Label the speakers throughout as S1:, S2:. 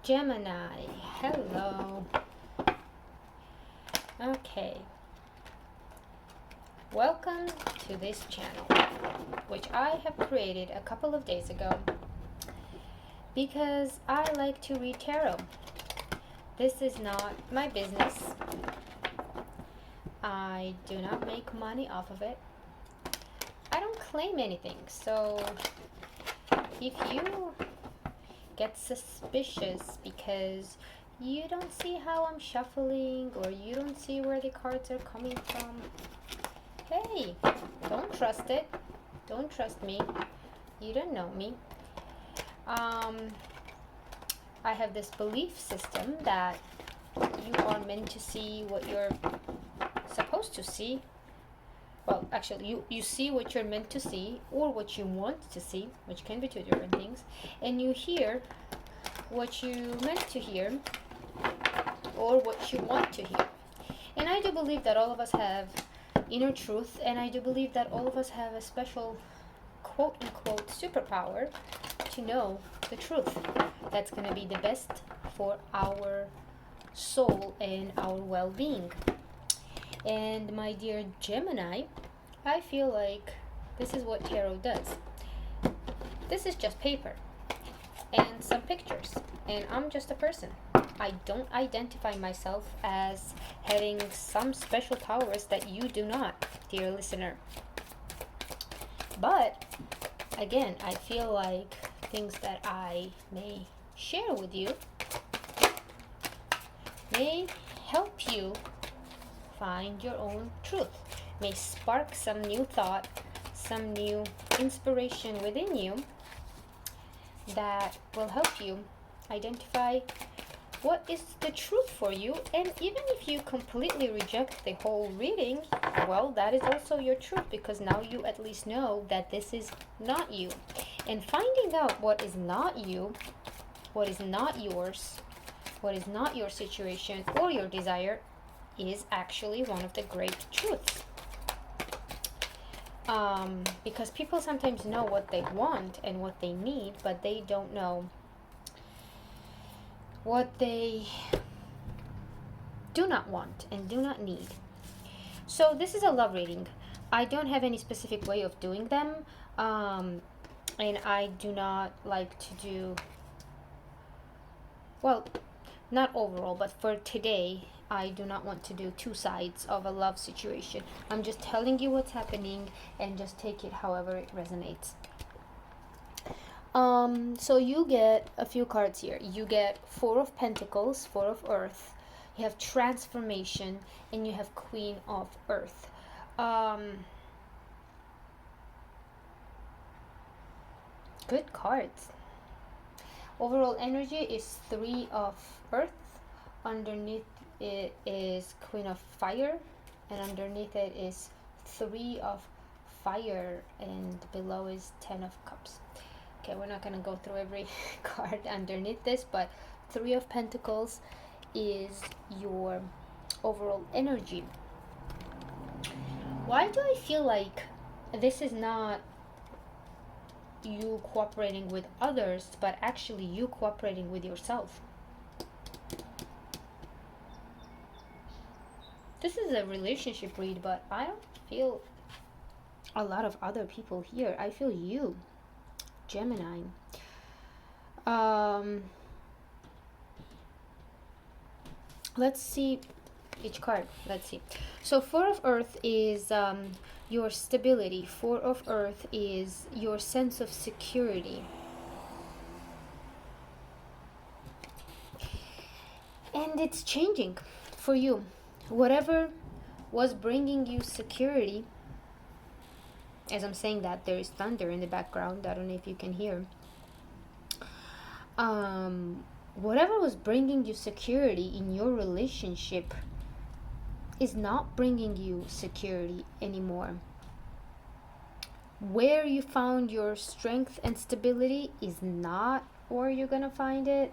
S1: Gemini, hello. Okay, welcome to this channel, which I have created a couple of days ago because I like to read tarot. This is not my business. I do not make money off of it. I don't claim anything, so if you get suspicious because you don't see how I'm shuffling or you don't see where the cards are coming from, hey, don't trust it. Don't trust me. You don't know me. I have this belief system that you are meant to see what you're supposed to see. Well, actually, you see what you're meant to see or what you want to see, which can be two different things, and you hear what you meant to hear or what you want to hear. And I do believe that all of us have inner truth, and I do believe that all of us have a special quote unquote superpower to know the truth that's going to be the best for our soul and our well-being. And my dear Gemini, I feel like this is what tarot does. This is just paper and some pictures, and I'm just a person. I don't identify myself as having some special powers that you do not, dear listener. But again, I feel like things that I may share with you may help you find your own truth, may spark some new thought, some new inspiration within you that will help you identify what is the truth for you. And even if you completely reject the whole reading, well, that is also your truth, because now you at least know that this is not you. And finding out what is not you, what is not yours, what is not your situation or your desire is actually one of the great truths. Because people sometimes know what they want and what they need, but they don't know what they do not want and do not need. So this is a love reading. I don't have any specific way of doing them, and I do not like to do, well, not overall, but for today I do not want to do two sides of a love situation. I'm just telling you what's happening, and just take it however it resonates. So you get a few cards here. You get Four of Pentacles, Four of Earth. You have Transformation, and you have Queen of Earth. Good cards. Overall energy is Three of Earth. Underneath it is Queen of Fire, and underneath it is Three of Fire, and below is Ten of Cups. Okay, we're not going to go through every card underneath this, but Three of Pentacles is your overall energy. Why do I feel like this is not you cooperating with others, but actually you cooperating with yourself? This is a relationship read, but I don't feel a lot of other people here. I feel you, Gemini. Let's see each card. Let's see. So Four of Earth is your stability. Four of Earth is your sense of security. And it's changing for you. Whatever was bringing you security, as I'm saying that, there is thunder in the background. I don't know if you can hear. Whatever was bringing you security in your relationship is not bringing you security anymore. Where you found your strength and stability is not where you're gonna find it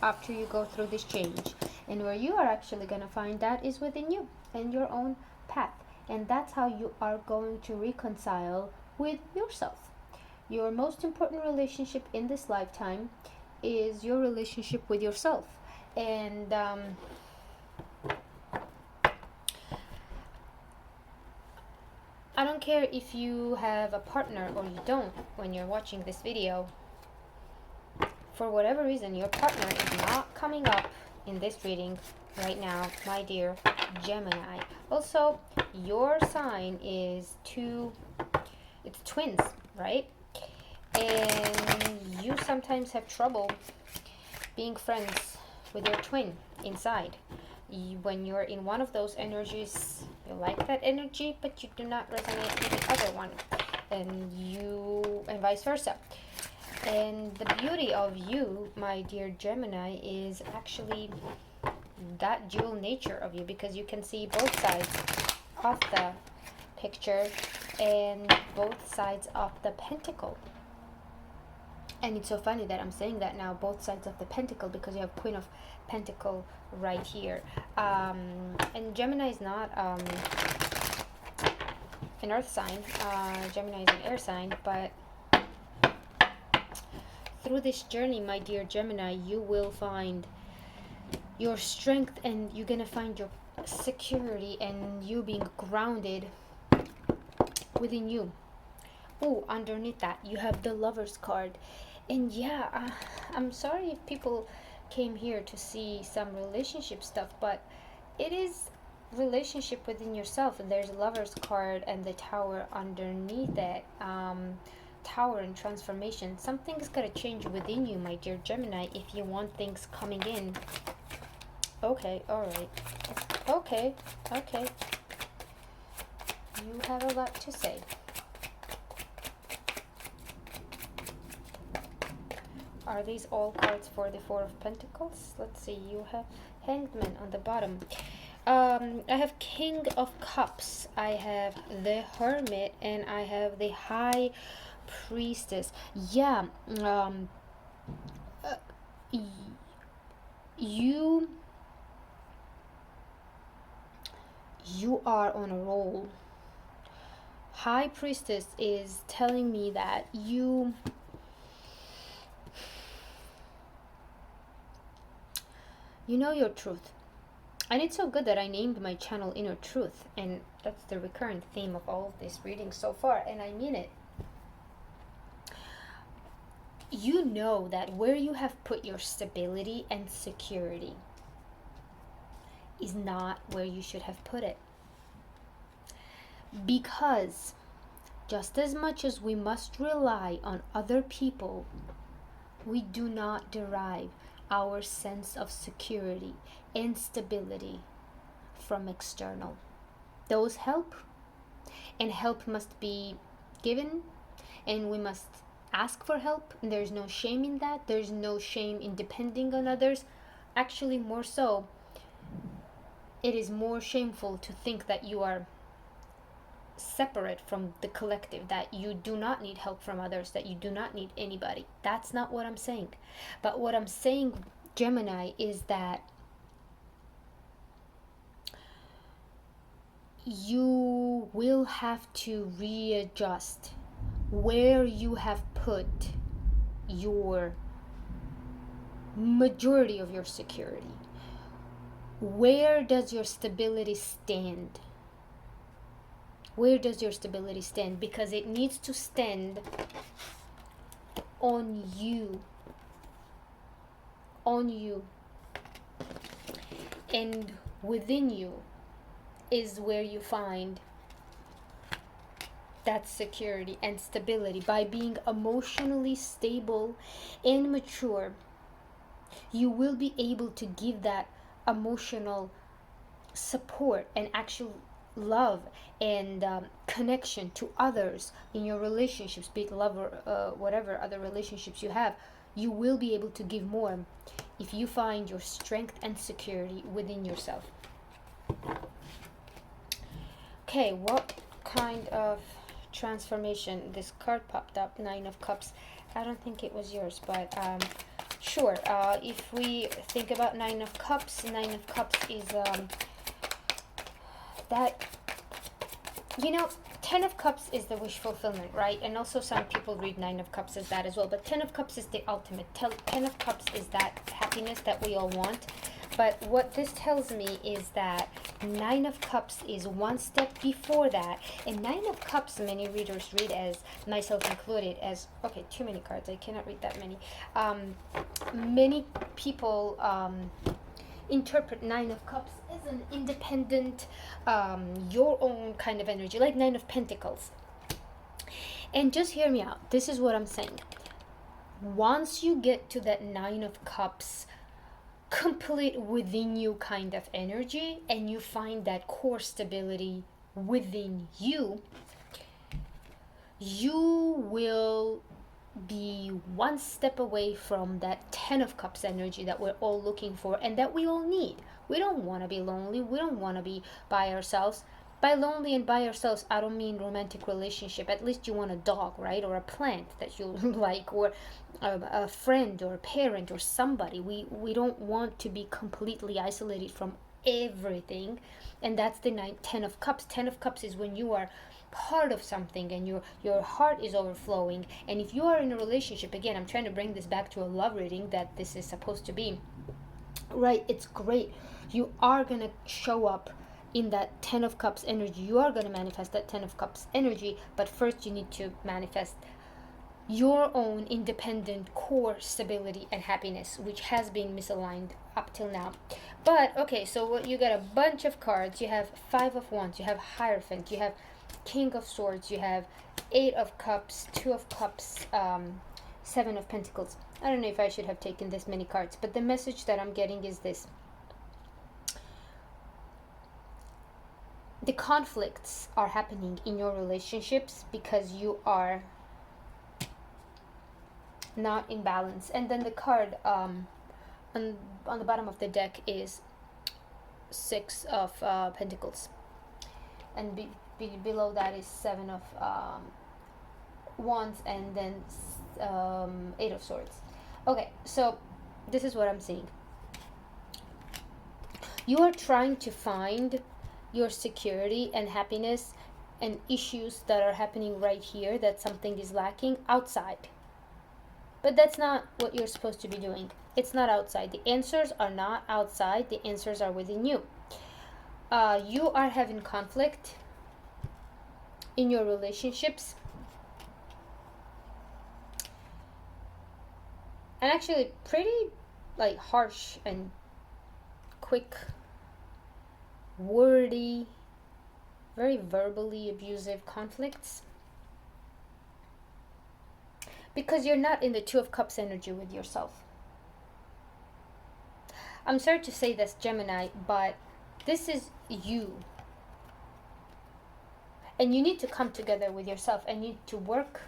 S1: after you go through this change. And where you are actually gonna find that is within you and your own path. And that's how you are going to reconcile with yourself. Your most important relationship in this lifetime is your relationship with yourself. And I don't care if you have a partner or you don't when you're watching this video. For whatever reason, your partner is not coming up in this reading right now, my dear Gemini. Also, your sign is it's twins, right? And you sometimes have trouble being friends with your twin inside. When you're in one of those energies, you like that energy, but you do not resonate with the other one, and vice versa. And the beauty of you, my dear Gemini, is actually that dual nature of you, because you can see both sides of the picture and both sides of the pentacle. And it's so funny that I'm saying that now, both sides of the pentacle, because you have Queen of Pentacle right here. And Gemini is not an earth sign. Gemini is an air sign, but through this journey, my dear Gemini, you will find your strength, and you're gonna find your security and you being grounded within you. Oh, underneath that you have the Lover's card. And yeah, I'm sorry if people came here to see some relationship stuff, but it is relationship within yourself. And there's a Lover's card and the Tower underneath it. Tower and transformation. Something's gonna change within you, my dear Gemini, if you want things coming in. Okay, alright. Okay. You have a lot to say. Are these all cards for the Four of Pentacles? Let's see. You have Hanged Man on the bottom. I have King of Cups. I have the Hermit, and I have the High Priestess. Yeah. You are on a roll. High Priestess is telling me that you know your truth. And it's so good that I named my channel Inner Truth, and that's the recurrent theme of all of this reading so far, and I mean it. You know that where you have put your stability and security is not where you should have put it. Because just as much as we must rely on other people, we do not derive our sense of security and stability from external. Those help, and help must be given, and we must ask for help. And there's no shame in that. There's no shame in depending on others. Actually, more so, it is more shameful to think that you are separate from the collective, that you do not need help from others, that you do not need anybody. That's not what I'm saying. But what I'm saying, Gemini, is that you will have to readjust where you have put your majority of your security. Where does your stability stand? Where does your stability stand? Because it needs to stand on you. On you. And within you is where you find that security and stability. By being emotionally stable and mature, you will be able to give that emotional support and actual love and connection to others in your relationships, be it love or whatever other relationships you have. You will be able to give more if you find your strength and security within yourself. Okay, what kind of transformation? This card popped up, Nine of Cups. I don't think it was yours, but sure. If we think about Nine of Cups is that, Ten of Cups is the wish fulfillment, right? And also some people read Nine of Cups as that as well. But Ten of Cups is the ultimate. Ten of Cups is that happiness that we all want. But what this tells me is that Nine of Cups is one step before that. And Nine of Cups, many readers read as, myself included, as, okay, too many cards. I cannot read that many. Many people interpret Nine of Cups as an independent, your own kind of energy, like Nine of Pentacles. And just hear me out. This is what I'm saying. Once you get to that Nine of Cups, complete within you kind of energy, and you find that core stability within you, you will be one step away from that Ten of Cups energy that we're all looking for and that we all need. We don't want to be lonely. We don't want to be by ourselves. By lonely and by ourselves, I don't mean romantic relationship. At least you want a dog, right? Or a plant that you like, or a friend or a parent or somebody. We don't want to be completely isolated from everything. And that's the Ten of Cups. Ten of Cups is when you are part of something and your heart is overflowing. And if you are in a relationship, again, I'm trying to bring this back to a love reading that this is supposed to be, right? It's great. You are going to show up in that Ten of Cups energy. You are going to manifest that Ten of Cups energy, but first you need to manifest your own independent core stability and happiness, which has been misaligned up till now. But okay, so what you got, a bunch of cards. You have Five of Wands, you have Hierophant, you have King of Swords, you have Eight of Cups, Two of Cups, Seven of Pentacles. I don't know if I should have taken this many cards, but the message that I'm getting is this. The conflicts are happening in your relationships because you are not in balance. And then the card on the bottom of the deck is Six of Pentacles, and below that is Seven of Wands, and then Eight of Swords. Okay, so this is what I'm seeing. You are trying to find your security and happiness and issues that are happening right here, that something is lacking outside. But that's not what you're supposed to be doing. It's not outside. The answers are not outside. The answers are within you. You are having conflict in your relationships. And actually pretty like harsh and quick, wordy, very verbally abusive conflicts. Because you're not in the Two of Cups energy with yourself. I'm sorry to say this, Gemini, but this is you. And you need to come together with yourself and you need to work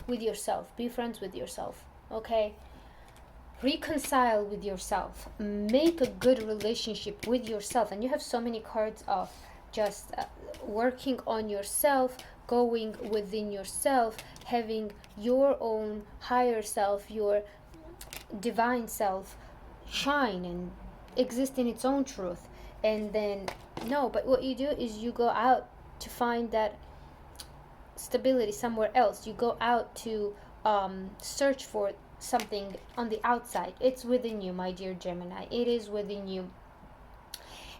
S1: with yourself. Be friends with yourself, okay? Reconcile with yourself. Make a good relationship with yourself. And you have so many cards of just working on yourself, going within yourself, having your own higher self, your divine self shine and exist in its own truth. And then no, but what you do is you go out to find that stability somewhere else. You go out to search for something on the outside. It's within you, my dear Gemini. It is within you.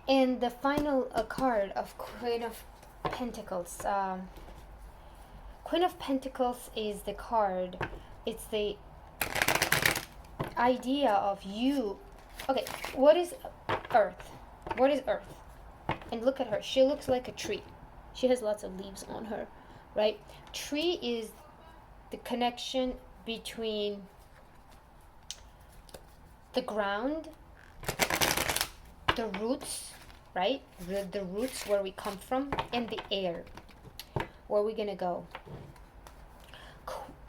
S1: And the final card of Queen of Pentacles. Queen of Pentacles is the card. It's the idea of you. Okay, what is Earth? What is Earth? And look at her. She looks like a tree. She has lots of leaves on her, right? Tree is the connection between the ground, the roots, right? The roots where we come from, and the air, where we're gonna go.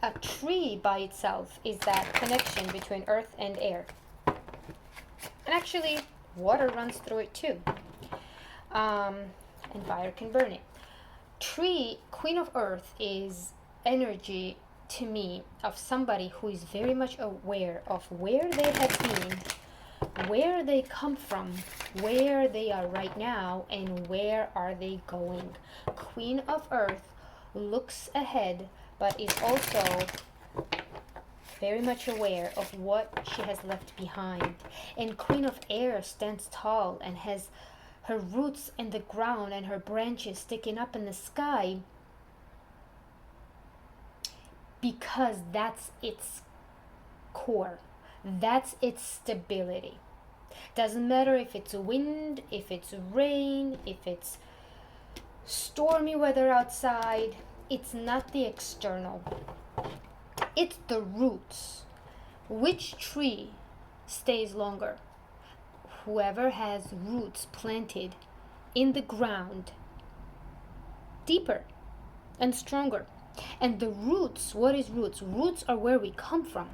S1: A tree by itself is that connection between earth and air. And actually, water runs through it too. And fire can burn it. Tree, Queen of Earth, is energy to me of somebody who is very much aware of where they have been, where they come from, where they are right now, and where are they going. Queen of Earth looks ahead, but is also very much aware of what she has left behind. And Queen of Air stands tall and has her roots in the ground and her branches sticking up in the sky, because that's its core. That's its stability. Doesn't matter if it's wind, if it's rain, if it's stormy weather outside. It's not the external. It's the roots. Which tree stays longer? Whoever has roots planted in the ground deeper and stronger. And the roots, what is roots? Roots are where we come from.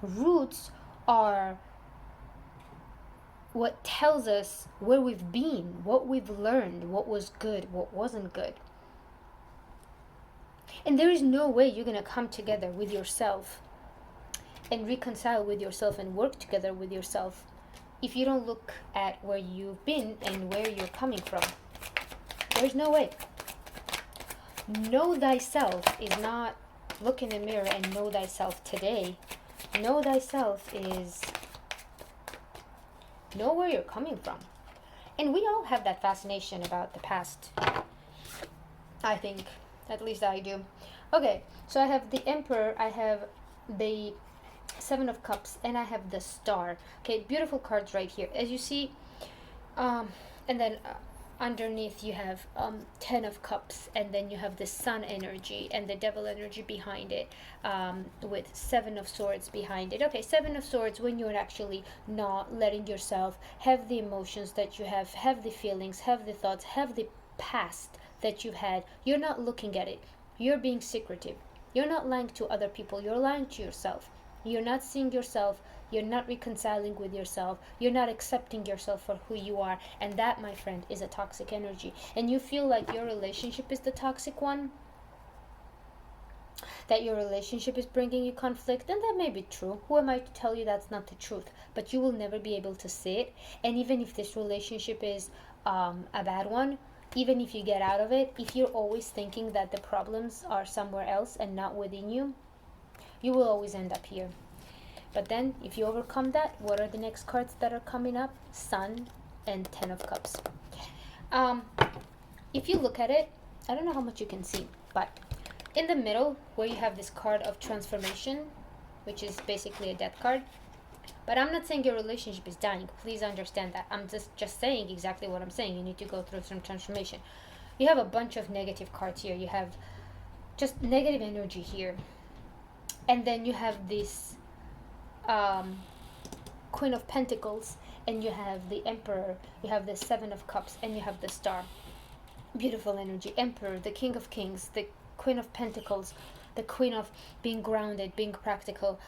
S1: Roots are what tells us where we've been, what we've learned, what was good, what wasn't good. And there is no way you're going to come together with yourself and reconcile with yourself and work together with yourself if you don't look at where you've been and where you're coming from. There's no way. Know thyself is not look in the mirror and know thyself today. Know thyself is know where you're coming from. And we all have that fascination about the past. I think. At least I do. Okay, so I have the Emperor, I have the Seven of Cups, and I have the Star. Okay, beautiful cards right here. As you see, and then underneath you have 10 of Cups, and then you have the Sun energy and the Devil energy behind it, with 7 of Swords behind it. Okay, 7 of Swords, when you're actually not letting yourself have the emotions that you have the feelings, have the thoughts, have the past that you've had. You're not looking at it. You're being secretive. You're not lying to other people. You're lying to yourself. You're not seeing yourself. You're not reconciling with yourself. You're not accepting yourself for who you are. And that, my friend, is a toxic energy. And you feel like your relationship is the toxic one, that your relationship is bringing you conflict, and that may be true. Who am I to tell you that's not the truth? But you will never be able to see it. And even if this relationship is a bad one, even if you get out of it, if you're always thinking that the problems are somewhere else and not within you, you will always end up here. But then, if you overcome that, what are the next cards that are coming up? Sun and 10 of Cups. If you look at it, I don't know how much you can see, but in the middle, where you have this card of transformation, which is basically a death card, but I'm not saying your relationship is dying. Please understand that. I'm just saying exactly what I'm saying. You need to go through some transformation. You have a bunch of negative cards here. You have just negative energy here. And then you have this Queen of Pentacles, and you have the Emperor, you have the 7 of Cups, and you have the Star. Beautiful energy. Emperor, the King of Kings, the Queen of Pentacles, the Queen of being grounded, being practical,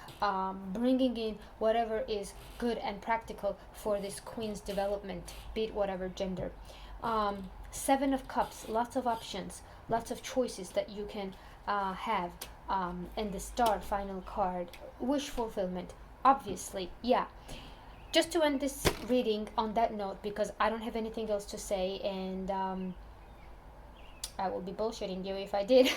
S1: bringing in whatever is good and practical for this Queen's development, be it whatever gender. 7 of Cups, lots of options, lots of choices that you can have. And the Star, final card, wish fulfillment, obviously. Yeah, just to end this reading on that note, because I don't have anything else to say, and I will be bullshitting you if I did.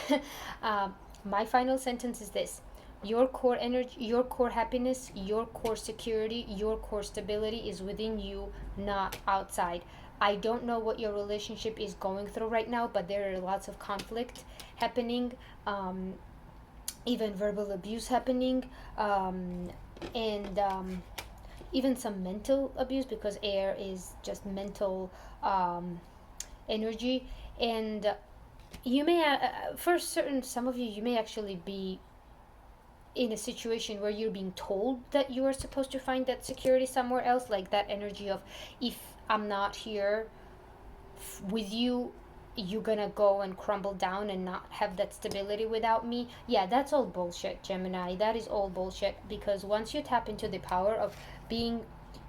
S1: My final sentence is this: your core energy, your core happiness, your core security, your core stability is within you, not outside. I don't know what your relationship is going through right now, but there are lots of conflict happening, even verbal abuse happening, and even some mental abuse, because air is just mental energy. And you may, for certain, some of you, you may actually be in a situation where you're being told that you are supposed to find that security somewhere else, like that energy of, if I'm not here with you, you're gonna go and crumble down and not have that stability without me. Yeah, that's all bullshit, Gemini. That is all bullshit, because once you tap into the power of being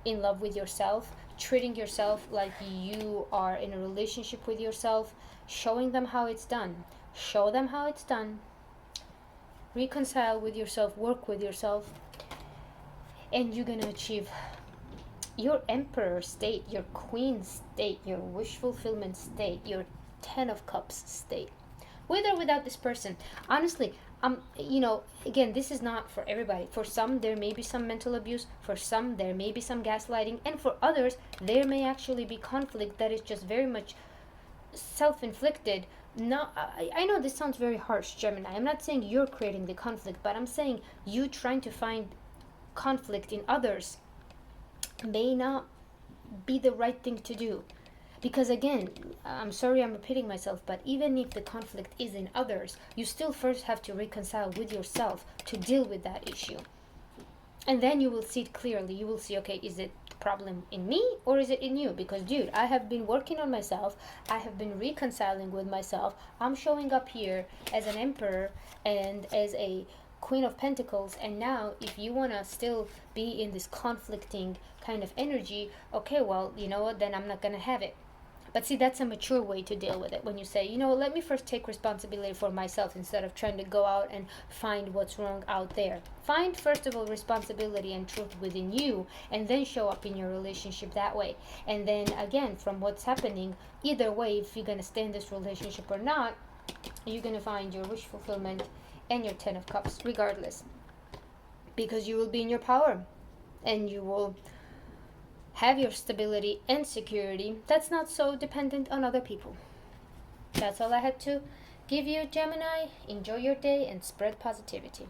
S1: in love with yourself, treating yourself like you are in a relationship with yourself, showing them how it's done, show them how it's done, reconcile with yourself, work with yourself, and you're gonna achieve your Emperor state, your Queen state, your wish fulfillment state, your 10 of Cups state. with or without this person. Honestly, again, this is not for everybody. For some, there may be some mental abuse. For some, there may be some gaslighting. And for others, there may actually be conflict that is just very much self-inflicted. No, I know this sounds very harsh, Gemini. I'm not saying you're creating the conflict, but I'm saying you trying to find conflict in others may not be the right thing to do. Because again, I'm sorry I'm repeating myself, but even if the conflict is in others, you still first have to reconcile with yourself to deal with that issue. And then you will see it clearly. You will see, okay, is it the problem in me or is it in you? Because, dude, I have been working on myself. I have been reconciling with myself. I'm showing up here as an emperor and as a Queen of Pentacles, and now if you want to still be in this conflicting kind of energy, okay, well, you know what, then I'm not going to have it. But see, that's a mature way to deal with it. When you say, let me first take responsibility for myself instead of trying to go out and find what's wrong out there. Find, first of all, responsibility and truth within you, and then show up in your relationship that way. And then, again, from what's happening, either way, if you're going to stay in this relationship or not, you're going to find your wish fulfillment and your 10 of Cups, regardless. Because you will be in your power, and you will have your stability and security that's not so dependent on other people. That's all I had to give you, Gemini. Enjoy your day and spread positivity.